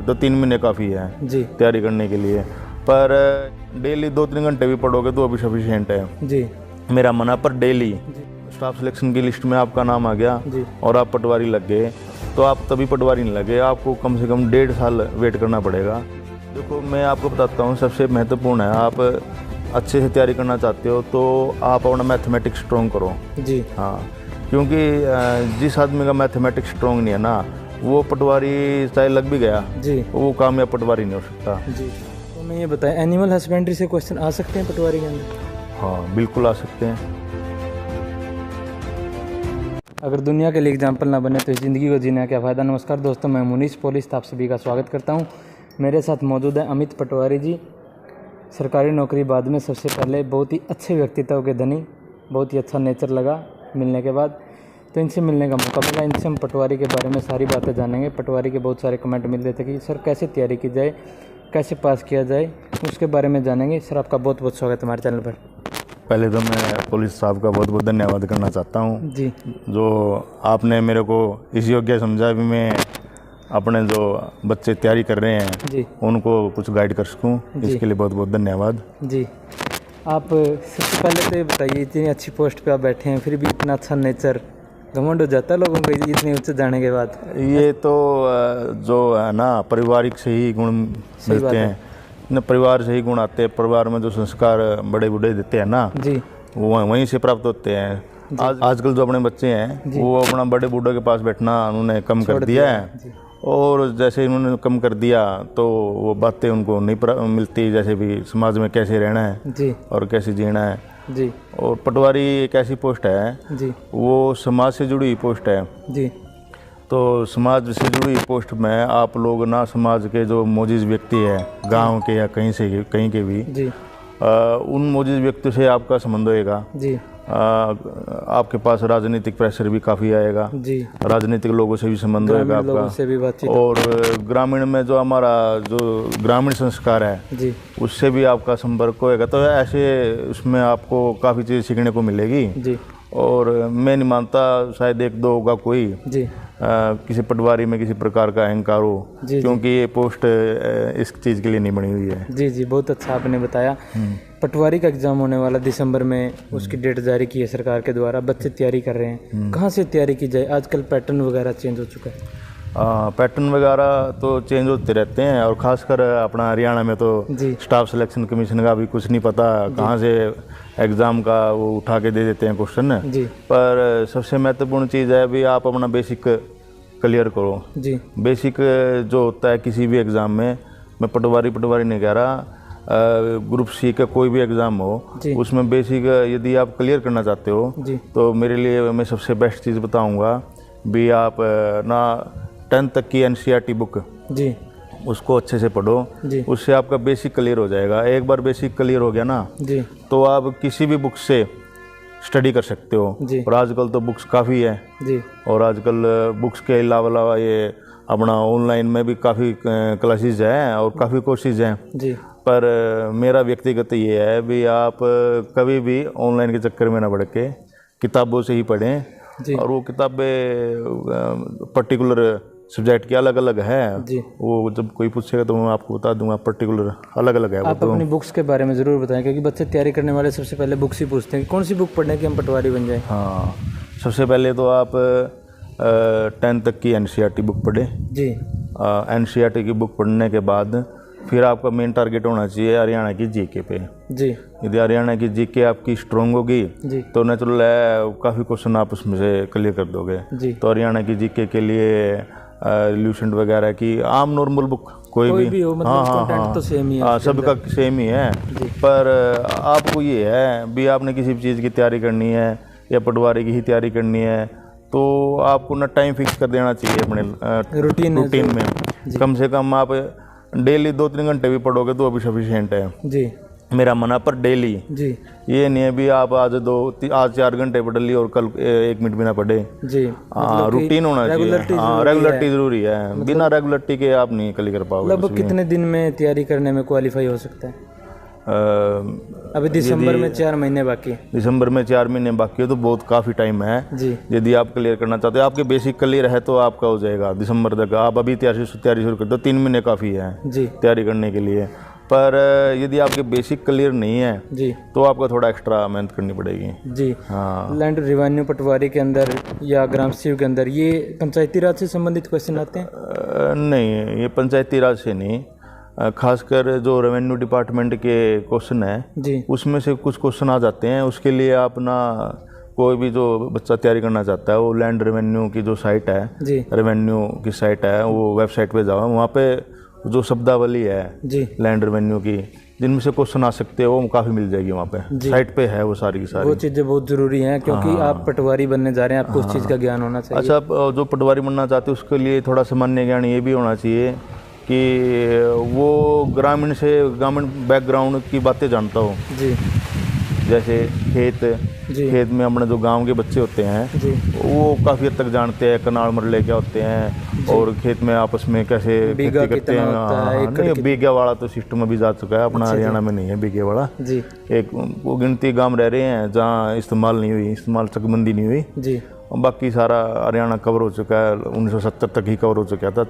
तो 3 महीने काफ़ी है जी तैयारी करने के लिए। पर डेली 2-3 घंटे भी पढ़ोगे तो अभी सफिशिएंट है जी मेरा माना। पर डेली स्टाफ सिलेक्शन की लिस्ट में आपका नाम आ गया जी और आप पटवारी लग गए तो आप तभी पटवारी नहीं लगे, आपको कम से कम 1.5 साल वेट करना पड़ेगा। देखो मैं आपको बताता हूँ, सबसे महत्वपूर्ण है, आप अच्छे से तैयारी करना चाहते हो तो आप अपना मैथमेटिक्स स्ट्रॉन्ग करो। जी हाँ, क्योंकि जिस आदमी का मैथमेटिक्स स्ट्रॉन्ग नहीं है ना, वो पटवारी चाहे लग भी गया जी वो कामयाब पटवारी नहीं हो सकता। जी। तो मैं ये बताएं, एनिमल हस्बेंड्री से क्वेश्चन आ सकते हैं पटवारी के अंदर? हाँ बिल्कुल आ सकते हैं। अगर दुनिया के लिए एग्जाम्पल ना बने तो इस ज़िंदगी को जीने का क्या फ़ायदा। नमस्कार दोस्तों, मैं मुनीश पोलिस आप सभी का स्वागत करता हूं। मेरे साथ मौजूद है अमित पटवारी जी, सरकारी नौकरी बाद में सबसे पहले बहुत ही अच्छे व्यक्तित्व के धनी, बहुत ही अच्छा नेचर लगा मिलने के बाद, तो इनसे मिलने का मौका मिला। इनसे हम पटवारी के बारे में सारी बातें जानेंगे। पटवारी के बहुत सारे कमेंट मिलते थे कि सर कैसे तैयारी की जाए, कैसे पास किया जाए, उसके बारे में जानेंगे। सर आपका बहुत बहुत स्वागत है हमारे चैनल पर। पहले तो मैं पुलिस साहब का बहुत बहुत धन्यवाद करना चाहता हूँ जी जो आपने मेरे को इस योग्य समझा भी मैं अपने जो बच्चे तैयारी कर रहे हैं जी उनको कुछ गाइड कर सकूँ, जी। इसके लिए बहुत बहुत धन्यवाद। जी। आप सबसे पहले तो ये बताइए, इतनी अच्छी पोस्ट पे आप बैठे हैं फिर भी इतना अच्छा नेचर, घमंड हो जाता है लोगों को इतने ऊंचे जाने के बाद? ये तो जो है ना पारिवारिक से ही गुण मिलते हैं न, परिवार से ही गुण आते हैं। परिवार में जो संस्कार बड़े बूढ़े देते हैं ना जी वो वहीं से प्राप्त होते हैं। आजकल जो अपने बच्चे हैं वो अपना बड़े बूढ़ों के पास बैठना उन्होंने कम कर दिया है, और जैसे इन्होंने कम कर दिया तो वो बातें उनको नहीं मिलती, जैसे भी समाज में कैसे रहना है जी और कैसे जीना है जी। और पटवारी एक ऐसी पोस्ट है जी वो समाज से जुड़ी हुई पोस्ट है। जी तो समाज से जुड़ी हुई पोस्ट में आप लोग ना समाज के जो मौजूद व्यक्ति है गांव के या कहीं के भी जी उन मौजूद व्यक्तियों से आपका संबंध होएगा जी आपके पास राजनीतिक प्रेशर भी काफ़ी आएगा, जी, राजनीतिक लोगों से भी संबंध होएगा लोगों से भी बातचीत, और ग्रामीण में जो हमारा जो ग्रामीण संस्कार है जी उससे भी आपका संपर्क होएगा। तो ऐसे उसमें आपको काफ़ी चीज़ सीखने को मिलेगी। जी। और मैं नहीं मानता शायद 1-2 होगा कोई जी किसी पटवारी में किसी प्रकार का अहंकार हो, क्योंकि ये पोस्ट इस चीज़ के लिए नहीं बनी हुई है। जी जी, बहुत अच्छा आपने बताया। पटवारी का एग्ज़ाम होने वाला दिसंबर में, उसकी डेट जारी की है सरकार के द्वारा, बच्चे तैयारी कर रहे हैं, कहाँ से तैयारी की जाए? आजकल पैटर्न वगैरह चेंज हो चुका है। पैटर्न वगैरह तो चेंज होते रहते हैं, और ख़ासकर अपना हरियाणा में तो स्टाफ सिलेक्शन कमीशन का भी कुछ नहीं पता कहाँ से एग्ज़ाम का वो उठा के दे देते हैं क्वेश्चन। पर सबसे महत्वपूर्ण चीज़ है भी आप अपना बेसिक क्लियर करो जी। बेसिक जो होता है किसी भी एग्ज़ाम में, मैं पटवारी नहीं कह रहा, ग्रुप सी का कोई भी एग्ज़ाम हो उसमें बेसिक यदि आप क्लियर करना चाहते हो तो मेरे लिए मैं सबसे बेस्ट चीज़ बताऊँगा भी आप ना 10th तक की NCERT बुक जी उसको अच्छे से पढ़ो, उससे आपका बेसिक क्लियर हो जाएगा। एक बार बेसिक क्लियर हो गया ना जी तो आप किसी भी बुक से स्टडी कर सकते हो। और आजकल तो बुक्स काफ़ी है जी, और आजकल बुक्स के अलावा ये अपना ऑनलाइन में भी काफ़ी क्लासेस हैं और काफ़ी कोर्सेज हैं जी। पर मेरा व्यक्तिगत ये है भी आप कभी भी ऑनलाइन के चक्कर में ना पड़ के किताबों से ही पढ़ें। और वो किताबें पर्टिकुलर सब्जेक्ट की अलग अलग है जी। वो जब कोई पूछेगा तो मैं आपको बता दूंगा पर्टिकुलर अलग अलग है। आप अपनी बुक्स के बारे में ज़रूर बताएं, क्योंकि बच्चे तैयारी करने वाले सबसे पहले बुक्स ही पूछते हैं कौन सी बुक पढ़ने की हम पटवारी बन जाएं। हाँ, सबसे पहले तो आप 10th तक की NCERT बुक पढ़ें जी। NCERT की बुक पढ़ने के बाद फिर आपका मेन टारगेट होना चाहिए हरियाणा की GK पे जी। यदि हरियाणा की GK आपकी स्ट्रॉन्ग होगी तो नेचुरल है काफ़ी क्वेश्चन आप उसमें से क्लियर कर दोगे जी। तो हरियाणा की GK के लिए रिल्यूशन वगैरह की आम नॉर्मल बुक कोई भी हो, मतलब कंटेंट तो सेम ही है, सबका सेम ही है। पर आपको ये है भी आपने किसी भी चीज़ की तैयारी करनी है या पटवारी की ही तैयारी करनी है तो आपको ना टाइम फिक्स कर देना चाहिए अपने रूटीन में। कम से कम आप डेली 2-3 घंटे भी पढ़ोगे तो अभी सफिशिएंट है जी मेरा मना। पर डेली जी, ये नहीं है भी आप आज 4 घंटे पढ़ लिए और कल 1 मिनट भी ना पढ़े जी। रूटीन होना चाहिए, रेगुलरिटी जरूरी है, बिना रेगुलरिटी के आप नहीं क्लियर कर पाओगे। लगभग कितने दिन में तैयारी करने में क्वालिफाई हो सकता है? अभी दिसंबर में 4 महीने बाकी। दिसंबर में 4 महीने बाकी है तो बहुत काफ़ी टाइम है जी। यदि आप क्लियर करना चाहते हो, आपके बेसिक क्लियर है तो आपका हो जाएगा दिसंबर तक। आप अभी तैयारी शुरू कर दो, 3 महीने काफ़ी है जी तैयारी करने के लिए। पर यदि आपके बेसिक क्लियर नहीं है जी तो आपको थोड़ा एक्स्ट्रा मेहनत करनी पड़ेगी। जी। हाँ, लैंड रेवेन्यू पटवारी के अंदर या ग्राम सचिव के अंदर ये पंचायती राज से संबंधित क्वेश्चन आते हैं? नहीं, ये पंचायती राज से नहीं, खासकर जो रेवेन्यू डिपार्टमेंट के क्वेश्चन है जी उसमें से कुछ क्वेश्चन आ जाते हैं। उसके लिए आप ना कोई भी जो बच्चा तैयारी करना चाहता है वो लैंड रेवेन्यू की जो साइट है, जी रेवेन्यू की साइट है, वो वेबसाइट पे जाओ, वहाँ पे जो शब्दावली है जी लैंड रेवेन्यू की जिनमें से क्वेश्चन आ सकते हैं वो काफ़ी मिल जाएगी वहाँ पे, साइट पे है वो सारी की सारी। वो चीज़ें बहुत ज़रूरी हैं क्योंकि आप पटवारी बनने जा रहे हैं, आपको उस चीज़ का ज्ञान होना चाहिए। अच्छा, जो पटवारी बनना चाहते हैं उसके लिए थोड़ा सामान्य ज्ञान ये भी होना चाहिए कि वो ग्रामीण बैकग्राउंड की बातें जानता हो। जी जैसे जी खेत में अपने जो गांव के बच्चे होते हैं जी वो काफ़ी हद तक जानते हैं कनाल मरले क्या होते हैं और खेत में आपस में कैसे बीघा खेती करते कितना हैं। होता है, हाँ, नहीं, बीघा वाला तो सिस्टम अभी जा चुका है, अपना हरियाणा में नहीं है बीघे वाला। जी एक वो गिनती गांव रह रहे हैं जहाँ इस्तेमाल चकबंदी नहीं हुई, जी बाकी सारा हरियाणा कवर हो चुका है। 1970 तक ही कवर हो चुका था,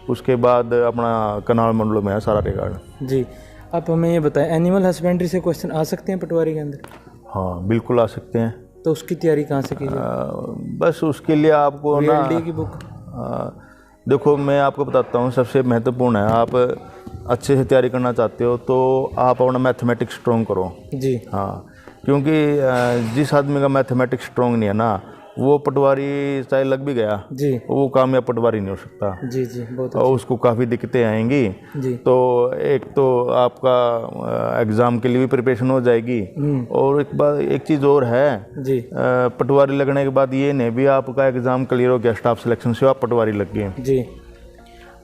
उसके बाद अपना कनाल मंडलों में है सारा रिकॉर्ड। जी। आप हमें ये बताएं, एनिमल हस्बेंड्री से क्वेश्चन आ सकते हैं पटवारी के अंदर? हाँ, बिल्कुल आ सकते हैं। तो उसकी तैयारी कहाँ से कीजिए? बस उसके लिए आपको ना VLD की बुक? देखो, मैं आपको बताता हूँ, सबसे महत्वपूर्ण है, आप अच्छे से तैयारी करना चाहते हो तो आप अपना मैथमेटिक्स स्ट्रॉन्ग करो। जी हाँ, क्योंकि जिस आदमी का मैथमेटिक्स स्ट्रॉन्ग नहीं है ना, वो पटवारी चाहे लग भी गया जी वो कामयाब पटवारी नहीं हो सकता। जी जी बहुत और उसको काफ़ी दिक्कतें आएंगी। जी तो एक तो आपका एग्ज़ाम के लिए भी प्रिपरेशन हो जाएगी, और एक चीज़ और है जी पटवारी लगने के बाद ये नहीं भी आपका एग्ज़ाम क्लियर हो गया स्टाफ सिलेक्शन से आप पटवारी लग गए, जी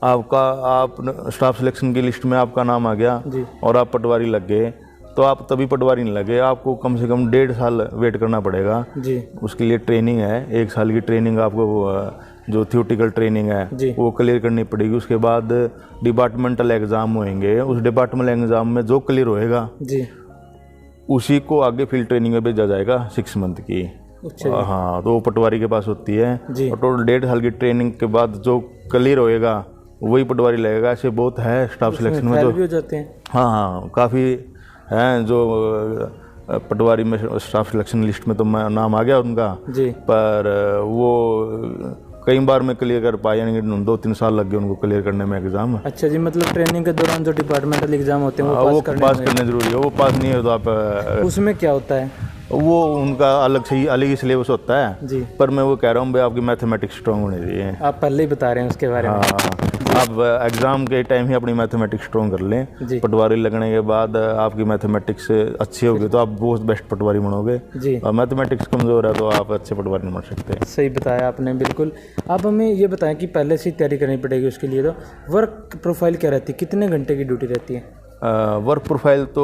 आप स्टाफ सिलेक्शन की लिस्ट में आपका नाम आ गया जी और आप पटवारी लग गए तो आप तभी पटवारी नहीं लगे, आपको कम से कम 1.5 साल वेट करना पड़ेगा। जी उसके लिए ट्रेनिंग है, 1 साल की ट्रेनिंग आपको जो थियोटिकल ट्रेनिंग जी। है वो क्लियर करनी पड़ेगी। उसके बाद डिपार्टमेंटल एग्ज़ाम होंगे, उस डिपार्टमेंटल एग्ज़ाम में जो क्लियर होएगा जी उसी को आगे फील्ड ट्रेनिंग में भेजा जाएगा 6 मंथ की। हाँ, तो वो पटवारी के पास होती है जी। और टोटल 1.5 साल की ट्रेनिंग के बाद जो क्लियर होएगा वही पटवारी लगेगा। ऐसे बहुत है स्टाफ सिलेक्शन में फेल जो भी हो जाते हैं। हाँ काफ़ी हैं जो पटवारी में स्टाफ सिलेक्शन लिस्ट में तो नाम आ गया उनका, जी पर वो कई बार में क्लियर कर पाए, यानी 2-3 साल लग गए उनको क्लियर करने में एग्ज़ाम। अच्छा जी, मतलब ट्रेनिंग के दौरान जो डिपार्टमेंटल एग्जाम होते हैं वो पास करने जरूरी है। वो पास नहीं है तो आप उसमें क्या होता है? वो उनका अलग ही सिलेबस होता है जी। पर मैं वो कह रहा हूँ भाई आपकी मैथमेटिक्स स्ट्रॉन्ग होनी चाहिए। आप पहले ही बता रहे हैं उसके बारे में। हाँ, आप एग्ज़ाम के टाइम ही अपनी मैथमेटिक्स स्ट्रॉन्ग कर लें। जी। पटवारी लगने के बाद आपकी मैथमेटिक्स अच्छी होगी तो आप बहुत बेस्ट पटवारी बनोगे, जी। और मैथमेटिक्स कमज़ोर है तो आप अच्छे पटवारी नहीं बन सकते। सही बताया आपने बिल्कुल। आप हमें ये बताएं कि पहले से ही तैयारी करनी पड़ेगी उसके लिए, तो वर्क प्रोफाइल क्या रहती है, कितने घंटे की ड्यूटी रहती है? वर्क प्रोफाइल तो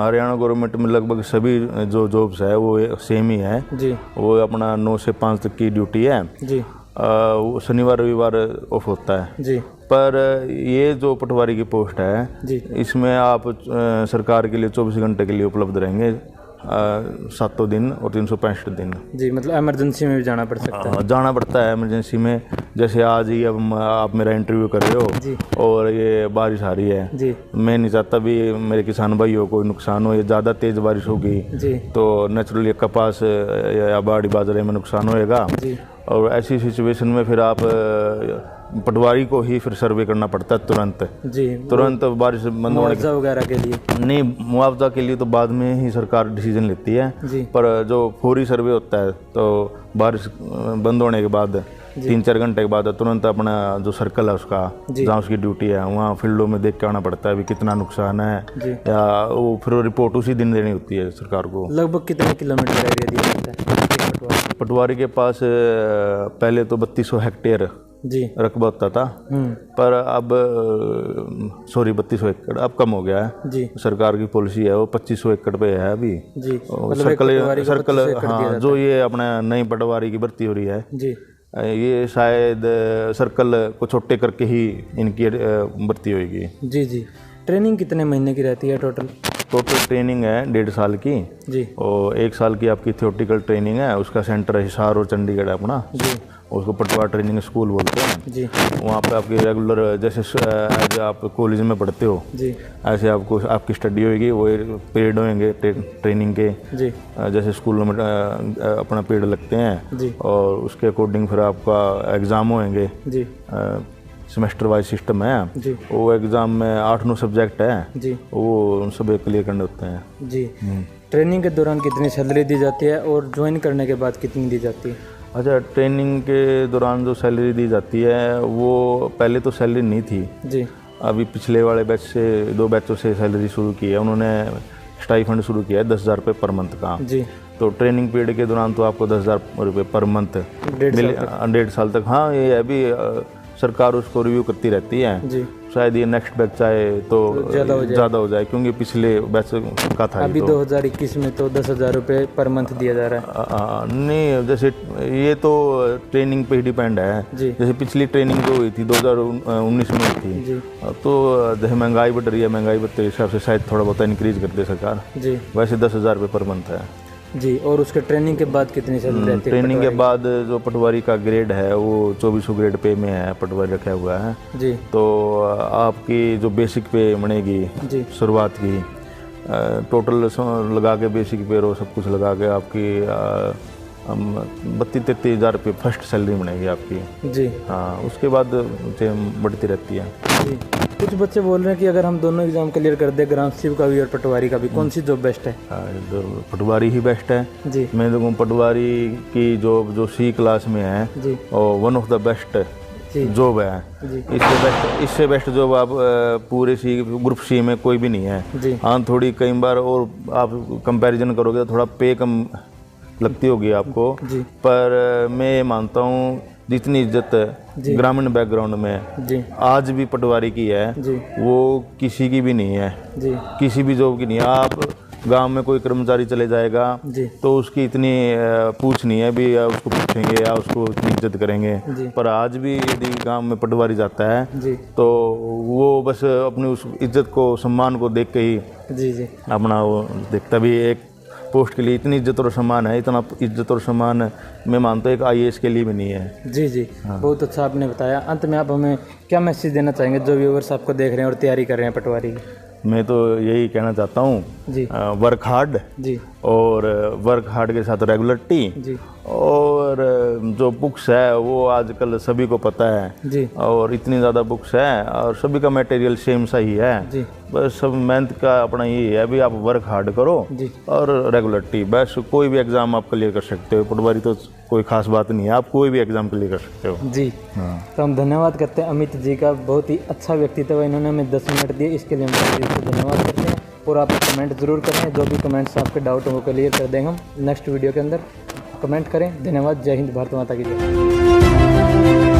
हरियाणा गवर्नमेंट में लगभग सभी जो जॉब्स है वो सेम ही है। जी वो अपना 9 से 5 तक की ड्यूटी है। जी वो शनिवार रविवार ऑफ होता है। जी पर ये जो पटवारी की पोस्ट है जी इसमें आप सरकार के लिए 24 घंटे के लिए उपलब्ध रहेंगे, 7 दिन और 365 दिन। जी, मतलब इमरजेंसी में भी जाना पड़ सकता है? जाना पड़ता है इमरजेंसी में। जैसे आज ही अब आप मेरा इंटरव्यू कर रहे जी। हो और ये बारिश आ रही है, जी मैं नहीं चाहता भी मेरे किसान भाइयों को नुकसान हो, ये ज़्यादा तेज़ बारिश होगी जी तो नेचुरली कपास या बाड़ी बाजरे में नुकसान होएगा। जी और ऐसी सिचुएशन में फिर आप पटवारी को ही फिर सर्वे करना पड़ता है जी। तुरंत बारिश बंद होने मुआवजा वगैरह के लिए? नहीं, मुआवजा के लिए तो बाद में ही सरकार डिसीजन लेती है। जी पर जो फौरी सर्वे होता है तो बारिश बंद होने के बाद 3-4 घंटे के बाद तुरंत अपना जो सर्कल है उसका जहाँ उसकी ड्यूटी है वहाँ फील्डों में देख के आना पड़ता है भी कितना नुकसान है, या वो फिर रिपोर्ट उसी दिन देनी होती है सरकार को। लगभग कितने किलोमीटर एरिया दिया जाता है पटवारी के पास पहले तो 3200 हेक्टेयर जी रकबा होता था, पर अब 3200 एकड़ अब कम हो गया है। जी सरकार की पॉलिसी है वो 2500 एकड़ पे है अभी। जी, सर्कल हाँ, जो ये अपना नई पटवारी की भर्ती हो रही है जी ये शायद सर्कल को छोटे करके ही इनकी भर्ती होगी। जी जी। ट्रेनिंग कितने महीने की रहती है टोटल? टोटल ट्रेनिंग है 1.5 साल की जी। और 1 साल की आपकी थियोरेटिकल ट्रेनिंग है। उसका सेंटर हिसार और चंडीगढ़ है अपना जी। उसको पटवार ट्रेनिंग स्कूल बोलते हैं जी। वहाँ पे आपकी रेगुलर जैसे एज आप कॉलेज में पढ़ते हो जी। ऐसे आपको आपकी स्टडी होगी, वो पीरियड होंगे ट्रेनिंग के जी। जैसे स्कूलों में अपना पीरियड लगते हैं जी। और उसके अकॉर्डिंग फिर आपका एग्ज़ाम होंगे। जी। सेमेस्टर वाइज सिस्टम है जी। वो एग्ज़ाम में 8-9 सब्जेक्ट है जी। वो सब क्लियर करने होते हैं। जी। ट्रेनिंग के दौरान कितनी सैलरी दी जाती है और ज्वाइन करने के बाद कितनी दी जाती है? अच्छा, ट्रेनिंग के दौरान जो सैलरी दी जाती है वो पहले तो सैलरी नहीं थी जी। अभी पिछले वाले बैच से 2 बैचों से सैलरी शुरू की है उन्होंने। स्टाइफंड शुरू किया है 10,000 रुपये पर मंथ का। जी। तो ट्रेनिंग पीरियड के दौरान तो आपको 10,000 रुपये पर मंथ 1.5 साल तक। हाँ, ये अभी सरकार उसको रिव्यू करती रहती है। जी। शायद ये नेक्स्ट बैच आए तो ज़्यादा हो जाए क्योंकि पिछले बैच का था अभी 2021 में तो 10,000 रुपये पर मंथ दिया जा रहा है। नहीं, जैसे ये तो ट्रेनिंग पे ही डिपेंड है। जी। जैसे पिछली ट्रेनिंग जो हुई थी 2019 में हुई थी। जी। तो जैसे महंगाई बढ़ रही है, महंगाई बढ़ते हिसाब से शायद थोड़ा बहुत इंक्रीज कर दे सरकार। जी। वैसे 10,000 रुपये पर मंथ है। जी। और उसके ट्रेनिंग के बाद कितनी सैलरी रहती है? ट्रेनिंग के बाद जो पटवारी का ग्रेड है वो 2400 ग्रेड पे में है, पटवारी रखा हुआ है। जी। तो आपकी जो बेसिक पे बनेगी जी शुरुआत की टोटल लगा के बेसिक पे और सब कुछ लगा के आपकी 32-33 हज़ार रुपये फर्स्ट सैलरी बनेगी आपकी। जी। हाँ, उसके बाद बढ़ती रहती है। जी। कुछ बच्चे बोल रहे हैं कि अगर हम दोनों एग्जाम क्लियर कर दे, ग्राम सेवक का भी और पटवारी का भी, कौन सी जॉब बेस्ट है? पटवारी ही बेस्ट है जी। मैं देखूँ पटवारी की जॉब जो C क्लास में है जी और one of the best job है। इससे बेस्ट जॉब आप पूरे ग्रुप C में कोई भी नहीं है। हाँ, थोड़ी कई बार और आप कंपैरिजन करोगे तो थोड़ा पे कम लगती होगी आपको, पर मैं मानता हूँ जितनी इज्जत ग्रामीण बैकग्राउंड में आज भी पटवारी की है वो किसी की भी नहीं है, किसी भी जॉब की नहीं है। आप गांव में कोई कर्मचारी चले जाएगा तो उसकी इतनी पूछ नहीं है भी उसको पूछेंगे या उसको इतनी इज्जत करेंगे, पर आज भी यदि गांव में पटवारी जाता है तो वो बस अपनी उस इज्जत को सम्मान को देख के ही अपना वो देखता भी। एक पोस्ट के लिए इतनी इज्जत और सम्मान है, इतना इज्जत और सम्मान मैं मानता हूँ एक IAS के लिए भी नहीं है। जी जी। हाँ। बहुत अच्छा आपने बताया। अंत में आप हमें क्या मैसेज देना चाहेंगे जो व्यूअर्स आपको देख रहे हैं और तैयारी कर रहे हैं पटवारी की? मैं तो यही कहना चाहता हूँ जी, वर्क हार्ड जी, और वर्क हार्ड के साथ रेगुलरिटी जी, और जो बुक्स है वो आजकल सभी को पता है जी, और इतनी ज़्यादा बुक्स है और सभी का मटेरियल सेम सा ही है जी। बस सब मेहनत का अपना यही है भी आप वर्क हार्ड करो जी, और रेगुलरिटी, बस कोई भी एग्ज़ाम आप क्लियर कर सकते हो। पटवारी तो कोई खास बात नहीं है, आप कोई भी एग्ज़ाम क्लियर कर सकते हो जी। हाँ। तो हम धन्यवाद करते हैं अमित जी का, बहुत ही अच्छा व्यक्तित्व है, इन्होंने हमें 10 मिनट दिए, इसके लिए हम धन्यवाद करते हैं। और आप कमेंट ज़रूर करें, जो भी कमेंट्स आपके डाउट हो क्लियर कर देंगे हम नेक्स्ट वीडियो के अंदर। कमेंट करें। धन्यवाद। जय हिंद, भारत माता की जय।